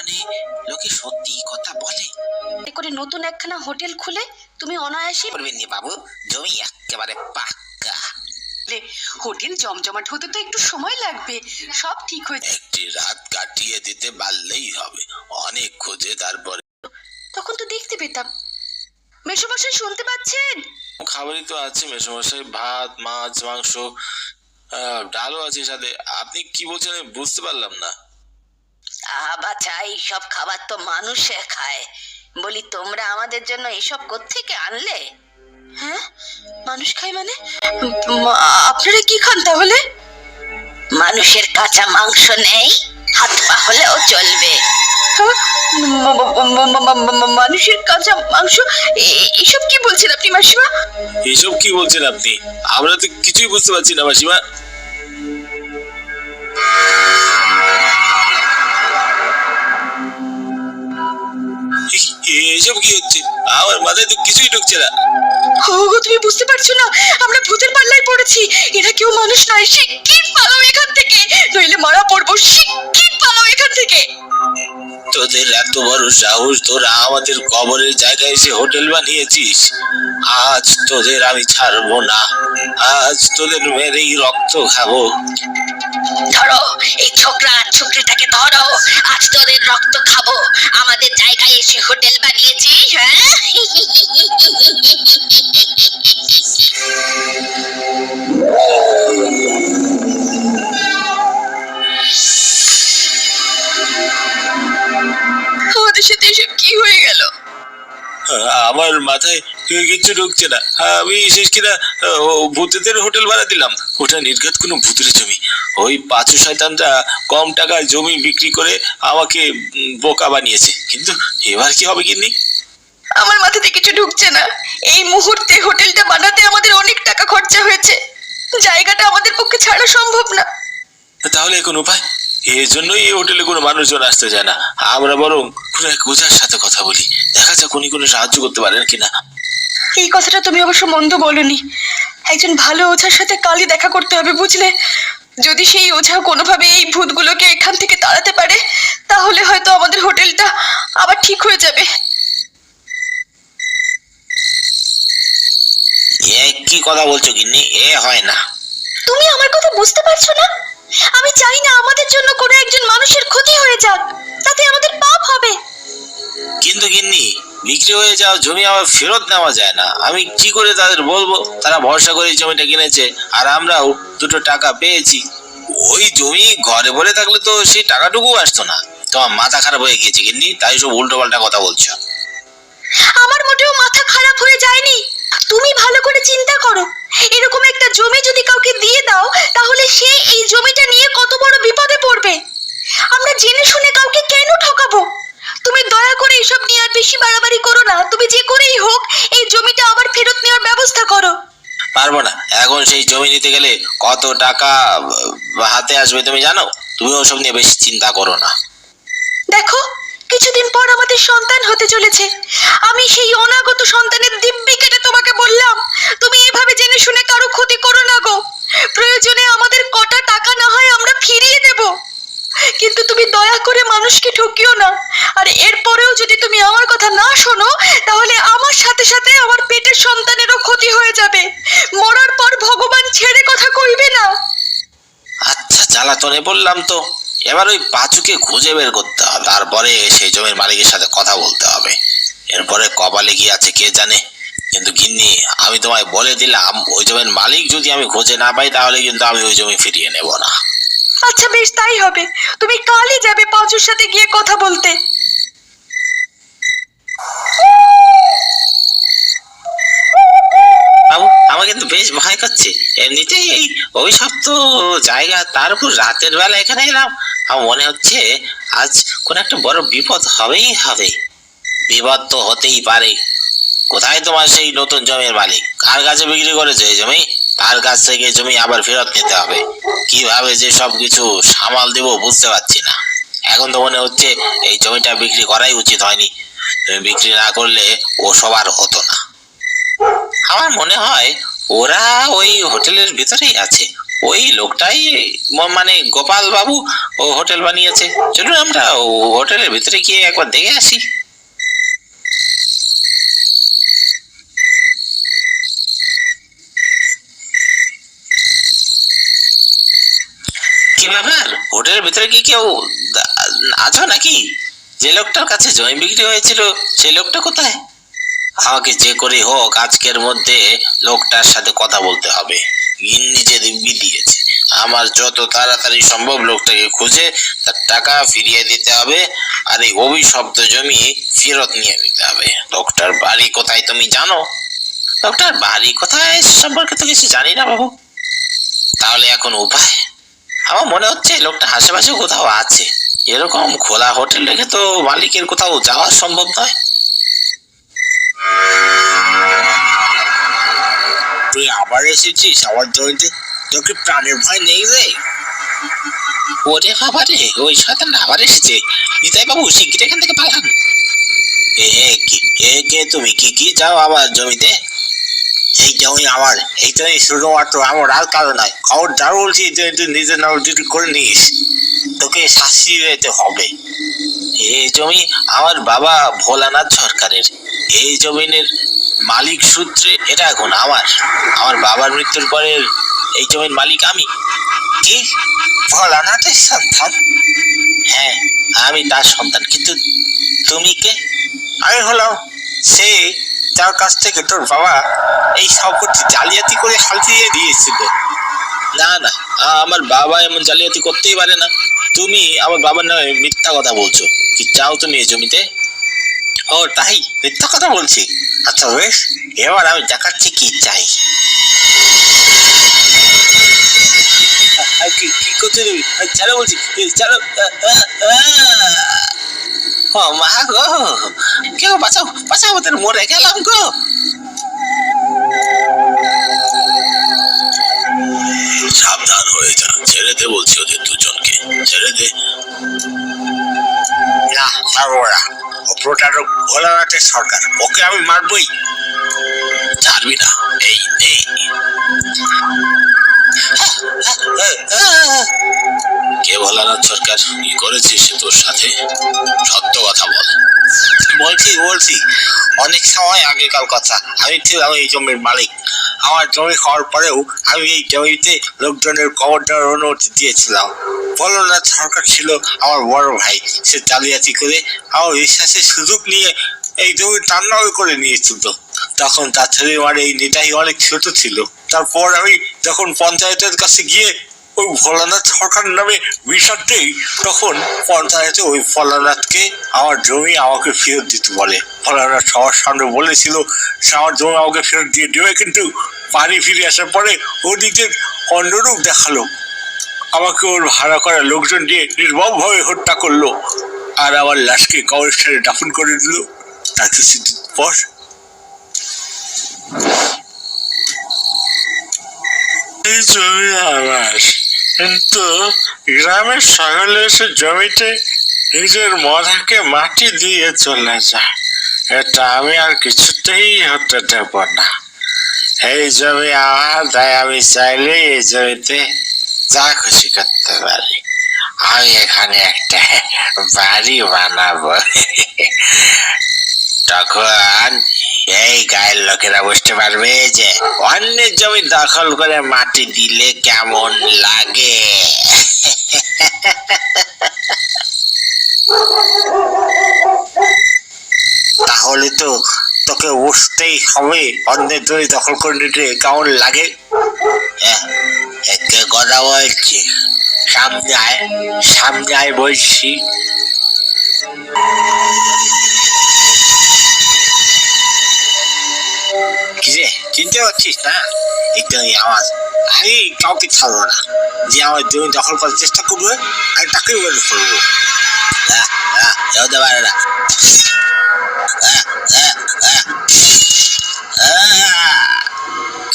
মানে লোকে সত্যি কথা বলে। এ করে নতুন একখানা হোটেল খুলে তুমি অনায়াসে করবেন নি বাবু, জমি একেবারে পাক্কা। হোটেল জমজমাট হতে তো একটু সময় লাগবে, সব ঠিক হয়ে একটি রাত কাটিয়ে দিতে পারলেই হবে, অনেক খোঁজে তারপরে। তখন তো দেখতে পেতাম। মেসোমশাই শুনতে পাচ্ছেন? খাবারই তো আছে মেসোমশাই, ভাত মাছ মাংস ডালও আছে সাথে। আপনি কি বলছেন আমি বুঝতে পারলাম না। বাচ্চা, এইসব খাবার তো মানুষে খায়। বলি তোমরা আমাদের জন্য এসব কোত্থেকে আনলে? হ্যাঁ, মানুষ খায় মানে? আপনারা কি খান তাহলে? মানুষের কাঁচা মাংস নেই, হাত পা হলেও চলবে। মানুষের কাঁচা মাংস? এসব কি বলছেন আপনি মাসিমা? এসব কি বলছেন আপনি? আমরা তো কিছুই বুঝতে পারছি না মাসিমা। এসব কি হচ্ছে? আমার মাথায় তো কিছুই ঢুকছে না। ওগো, তুমি বুঝতে পারছো না? আমরা ভূতের পাল্লায় পড়েছি। এরা কেউ মানুষ নয়। শিগগির পালাও এখান থেকে, নইলে মারা পড়বো। শিগগির পালাও এখান থেকে। তোদের এত বড় সাহস, তোরা আমাদের কবরের জায়গায় এসে হোটেল বানিয়েছিস। আজ তোদের আমি ছাড়বো না, আজ তোদের মেরেই রক্ত খাবো। ধরো এই ছোকরা আর ছোকরিটাকে ধরো, আজ তোদের রক্ত খাবো। আমাদের জায়গায় এসে হোটেল বানিয়েছিস, হ্যাঁ? আমাদের সাথে এসব কি হয়ে গেল? আমার মাথায় কিচ্ছু ঢুকছে না। আমি শেষ কিনা ভূতেদের হোটেল ভাড়া দিলাম। ওটা নির্ঘাত কোনো ভূতের জমি। ওই পাঁচু শয়তানটা কম টাকায় জমি বিক্রি করে আমাকে বোকা বানিয়েছে। কিন্তু এবার কি হবে গিন্নি? আমার মাথাতে কিছু ঢুকছে না। এই মুহূর্তে হোটেলটা বানাতে আমাদের অনেক টাকা খরচা হয়েছে, জায়গাটা আমাদের পক্ষে ছাড়া সম্ভব না। তাহলে এখন উপায়? এর জন্যই এই হোটেলে কোনো মানুষজন আসতে চায় না। আমরা বরং কোনো এক ওঝার সাথে কথা বলি, দেখা যাক উনি কোনো সাহায্য করতে পারেন কিনা। এই কথাটা তুমি অবশ্য মন্দ বলনি। একজন ভালো ওঝার সাথে কালই দেখা করতে হবে, বুঝলে? যদি সেই ওঝা কোনোভাবে এই ভূতগুলোকে এখান থেকে তাড়াতে পারে, তাহলে হয়তো আমাদের হোটেলটা আবার ঠিক হয়ে যাবে। কি কথা বলছো গিন্নি? হয় না। তুমি আমার কথা বুঝতে পারছো না? আমি চাই না আমাদের জন্য কোনো একজন মানুষের ক্ষতি হয়ে যাক, তাতে আমাদের পাপ হবে। কিন্তু গিন্নি, বিক্রি হয়ে যাওয়া জমি আবার ফেরত নেওয়া যায় না। আমি কি করে তাদের বলবো? তারা ভরসা করে জমিটা কিনেছে, আর আমরাও দুটো টাকা পেয়েছি। ওই জমি ঘরে বলে থাকলে তো সেই টাকাটুকু আসতো না। তোমার মাথা খারাপ হয়ে গিয়েছে গিন্নি, তাই সব উল্টো পাল্টা কথা বলছো। আমার মোটেও মাথা খারাপ হয়ে যায়নি। তুমি ভালো করে চিন্তা করো, এরকম একটা জমি যদি কাউকে দিয়ে দাও, তাহলে সে এই জমিটা নিয়ে কত বড় বিপদে পড়বে। আমরা জেনে শুনে কাউকে কেন ঠকাবো? তুমি দয়া করে এসব নিয়ে আর বেশি বাড়াবাড়ি করো না। তুমি যে করেই হোক এই জমিটা আবার ফেরত নেওয়ার ব্যবস্থা করো। পারবো না। এখন সেই জমি নিতে গেলে কত টাকা হাতে আসবে তুমি জানো? তুমি ওসব নিয়ে বেশি চিন্তা করো না। দেখো, কিছুদিন পর আমাদের সন্তান হতে চলেছে। আমি সেই অনাগত সন্তানের দিব্যি কেটে তোমাকে বললাম, তুমি এভাবে জেনে শুনে কারো ক্ষতি করো না গো। প্রয়োজনে আমাদের কটা টাকা না হয় আমরা ফিরিয়ে দেব, কিন্তু তুমি দয়া করে মানুষকে ঠকিও না। আর এরপরেও যদি তুমি আমার কথা না শোনো, তাহলে আমার সাথে সাথে আমার পেটের সন্তানেরও ক্ষতি হয়ে যাবে। মরার পর ভগবান ছেড়ে কথা কইবে না। আচ্ছা, জ্বালাতনে বললাম তো। এবার ওই পাঁচুকে খুঁজে বের করতে হবে, তারপরে সেই জমির মালিকের সাথে কথা বলতে হবে। এরপরে কপালে কি আছে কে জানে। কিন্তু গিন্নি, আমি তোমায় বলে দিলাম, ওই জমির মালিক যদি আমি খুঁজে না পাই, তাহলে কিন্তু আমি ওই জমি ফিরিয়ে নেব না। আচ্ছা বেশ, তাই হবে। তুমি কালই যাবে পাঁচুর সাথে গিয়ে কথা বলতে। বাবু, আমার কিন্তু বেশ ভয় করছে। এমনিতেই এই অভিশপ্ত জায়গা, তার উপর রাতের বেলা এখানে এলাম। আমার মনে হচ্ছে আজ কোন একটা বড় বিপদ হবেই হবে। বিপদ তো হতেই পারে। কোথায় তোমার সেই নতুন জমির মালিক? কার কাছে বিক্রি করেছে এই জমি? তার কাছ থেকে জমি আবার ফেরত নিতে হবে। কিভাবে যে সবকিছু সামাল দেব বুঝতে পারছি না। এখন তো মনে হচ্ছে এই জমিটা বিক্রি করাই উচিত হয়নি। তুমি বিক্রি না করলে ও সবার হতো না। আমার মনে হয় ওরা ওই হোটেলের ভিতরেই আছে। ওই লোকটাই মানে গোপাল বাবু ও হোটেল বানিয়েছে। চলুন আমরা ও হোটেলের ভিতরে গিয়ে একবার দেখে আসি। কি ব্যাপার, হোটেলের ভিতরে কি কেউ আছো নাকি? যে লোকটার কাছে জমি বিক্রি হয়েছিল সেই লোকটা কোথায়? আমাকে যে করে হোক আজকের মধ্যে লোকটার সাথে কথা বলতে হবে। গিন্নি যে দিব্যি দিয়েছে, আমার যত তাড়াতাড়ি সম্ভব লোকটাকে খুঁজে তার টাকা ফিরিয়ে দিতে হবে, আর এই অভিশপ্ত জমি ফেরত নিয়ে নিতে হবে। লোকটার বাড়ি কোথায় তুমি জানো? লোকটার বাড়ি কোথায় সে সম্পর্কে তো কিছু জানি না বাবু। তাহলে এখন উপায়? আমার মনে হচ্ছে লোকটা আশেপাশে কোথাও আছে। এরকম খোলা হোটেল রেখে তো মালিকের কোথাও যাওয়া সম্ভব নয়। তুই আবার এসেছিস আমার জমিতে? তোর কি প্রাণের ভয় নেই রে? ওরে বাবা রে, ওই শয়তান আবার এসেছে। নিতাই বাবু শিগগির এখান থেকে পালান। কে তুমি? কি যাও আমার জমিতে? এই জমি আমার, এই জমি শুধুমাত্র আমার আর কারো নয়। খবরদার বলছি যে তুই নিজের নাম যদি করে নিস, তোকে শাস্তি দিতে হবে। এই জমি আমার বাবা ভোলানাথ সরকারের। এই জমিনের মালিক সূত্রে এটা এখন আমার। আমার বাবার মৃত্যুর পরে এই জমির মালিক আমি। কি, ভোলানাথের সন্তান? হ্যাঁ, আমি তার সন্তান। কিন্তু তুমি কে? আমি হলাম সে যার কাছ থেকে তোর বাবা এই সম্পত্তি জালিয়াতি করে হাতিয়ে দিয়েছিল। না না, আমার বাবা এমন জালিয়াতি করতেই পারে না। তুমি আমার বাবার নামে মিথ্যা কথা বলছো। কি চাও তুমি এই জমিতে? ও তাই, মিথ্যা কথা বলছি? আচ্ছা বেশ, এবার আমি দেখাচ্ছি কি চাই। কি করছো তুমি? ছাড়ো বলছি, ছাড়ো। ও মা গো, কেউ বাঁচাও বাঁচাও, ওদের মরে গেলাম গো। সাবধান হয়ে যা, ছেড়ে দে বলছি ওদের দুজনকে, ছেড়ে দে। না ছাড়বো না, ও প্রতারক ভোলানাথের সরকার, ওকে আমি মারবই। ছাড়বি না, এই নেই। কে ভোলানাথ সরকার? কি করেছিস সে তোর সাথে? সত্য কথা বল। বলছি অনেক সময় আগেকার কথা। আমি ছিলাম এই জমির মালিক। আমার জমি হওয়ার পরেও আমি এই জমিতে লোকজনের কবর দেওয়ার অনুমতি দিয়েছিলাম। ভোলানাথ সরকার ছিল আমার বড় ভাই। সে জালিয়াতি করে আমার বিশ্বাসের সুযোগ নিয়ে এই জমি তার নামে করে নিয়েছিল। তখন তার ছেলে মানে এই নেতাই অনেক ছোট ছিল। তারপর আমি যখন পঞ্চায়েতের কাছে গিয়ে ওই ভোলানাথ সরকার নামে বিচার দেই, তখন পঞ্চায়েতে ওই ভোলানাথকে আমার জমি আমাকে ফেরত দিতে বলে। ভোলানাথ সবার সামনে বলেছিল সে আমার জমি আমাকে ফেরত দিয়ে দেবে, কিন্তু বাড়ি ফিরে আসার পরে ও নিজের অন্যরূপ দেখালো। আমাকে ওর ভাড়া করা লোকজন দিয়ে নির্মমভাবে হত্যা করলো, আর আমার লাশকে কবরস্থানে দাফন করে দিল। তার কিছুদিন পর এই জমি আমার, কিন্তু গ্রামের সকলে এসে জমিতে নিজের মধাকে মাটি দিয়ে চলে যায়। এটা আমি আর কিছুতেই হতে দেব না। এই জমি আমার, তাই আমি চাইলে এই জমিতে যা খুশি করতে পারি। আমি এখানে একটা বাড়ি বানাবো। তখন এই গায়ের লোকেরা বুঝতে পারবে যে অন্যের জমি দখল করে মাটি দিলে কেমন লাগে। তাহলে তো তোকে বুঝতেই হবে অন্যের জমি দখল করে নিতে কেমন লাগে। কে কথা বলছি? সামনে আয় বলছি। কিরে, চিনতে পারছিস না? এই জমি আমার। আমি কাউকে ছাড়বো না। যে আমার জমি দখল করার চেষ্টা করবে আমি তাকেই মেরে ফেলবো। হতে পারে না।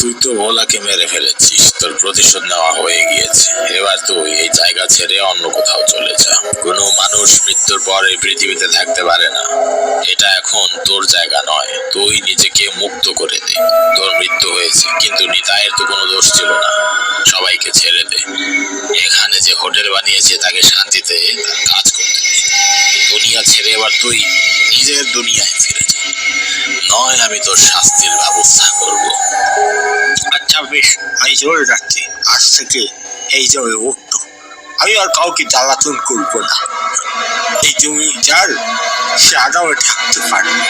তুই তো ভোলাকে মেরে ফেলেছিস, তোর প্রতিশোধ নেওয়া হয়ে গিয়েছে। এবার তুই এই জায়গা ছেড়ে অন্য কোথাও চলে যা। কোনো মানুষ মৃত্যুর পর এই পৃথিবীতে থাকতে পারে না। এটা এখন তোর জায়গা নয়, তুই নিজেকে মুক্ত করে দে। তোর মৃত্যু হয়েছে, কিন্তু নিতাইয়ের তো কোনো দোষ ছিল না। সবাইকে ছেড়ে দে। এখানে যে হোটেল বানিয়েছে তাকে শান্তিতে তার কাজ করতে দে। দুনিয়া ছেড়ে এবার তুই নিজের দুনিয়ায় ফিরে যা, নয় আমি তোর শাস্তির ব্যবস্থা করব। আচ্ছা বেশ, আমি চলে যাচ্ছি। আজ থেকে এই জমি মুক্ত। আমি আর কাউকে জ্বালাতন করবো না। এই জমি যার, সে আরামে থাকতে পারবে।